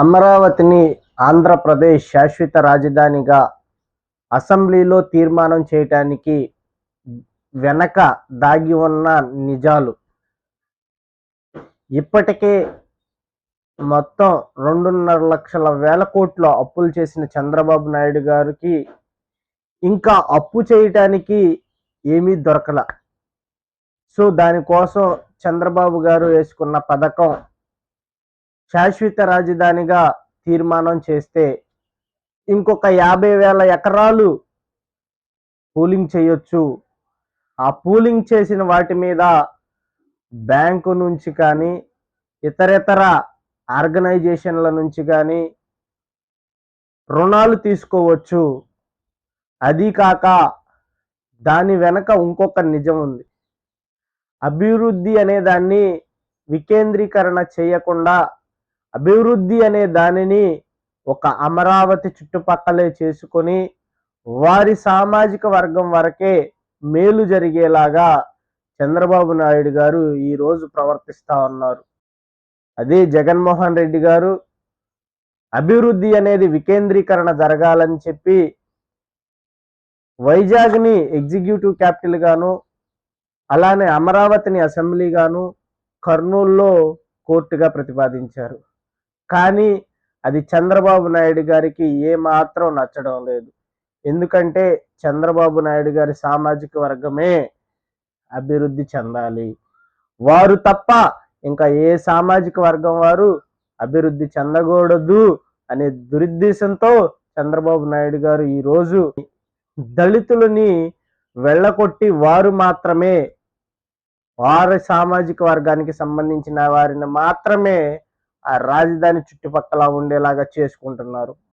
అమరావతిని ఆంధ్రప్రదేశ్ శాశ్వత రాజధానిగా అసెంబ్లీలో తీర్మానం చేయటానికి వెనక దాగి ఉన్న నిజాలు. ఇప్పటికే మొత్తం 2.5 లక్షల అప్పులు చేసిన చంద్రబాబు నాయుడు గారికి ఇంకా అప్పు చేయటానికి ఏమీ దొరకల. సో దానికోసం చంద్రబాబు గారు వేసుకున్న పథకం శాశ్వత రాజధానిగా తీర్మానం చేస్తే ఇంకొక 50,000 ఎకరాలు పూలింగ్ చేయొచ్చు. ఆ పూలింగ్ చేసిన వాటి మీద బ్యాంకు నుంచి కానీ ఇతరేతర ఆర్గనైజేషన్ల నుంచి కానీ రుణాలు తీసుకోవచ్చు. అది కాక దాని వెనక ఇంకొక నిజం ఉంది. అభివృద్ధి అనే దాన్ని వికేంద్రీకరణ చేయకుండా అభివృద్ధి అనే దానిని ఒక అమరావతి చుట్టుపక్కలే చేసుకొని వారి సామాజిక వర్గం వరకే మేలు జరిగేలాగా చంద్రబాబు నాయుడు గారు ఈరోజు ప్రవర్తిస్తూ ఉన్నారు. అదే జగన్మోహన్ రెడ్డి గారు అభివృద్ధి అనేది వికేంద్రీకరణ జరగాలని చెప్పి వైజాగ్ని ఎగ్జిక్యూటివ్ క్యాపిటల్ గాను, అలానే అమరావతిని అసెంబ్లీ గాను, కర్నూలులో కోర్టుగా ప్రతిపాదించారు. కానీ అది చంద్రబాబు నాయుడు గారికి ఏమాత్రం నచ్చడం లేదు. ఎందుకంటే చంద్రబాబు నాయుడు గారి సామాజిక వర్గమే అభివృద్ధి చెందాలి, వారు తప్ప ఇంకా ఏ సామాజిక వర్గం వారు అభివృద్ధి చెందకూడదు అనే దురుద్దేశంతో చంద్రబాబు నాయుడు గారు ఈరోజు దళితులని వెళ్ళగొట్టి వారు మాత్రమే వారి సామాజిక వర్గానికి సంబంధించిన వారిని మాత్రమే ఆ రాజధాని చుట్టుపక్కల ఉండేలాగా చేసుకుంటున్నారు.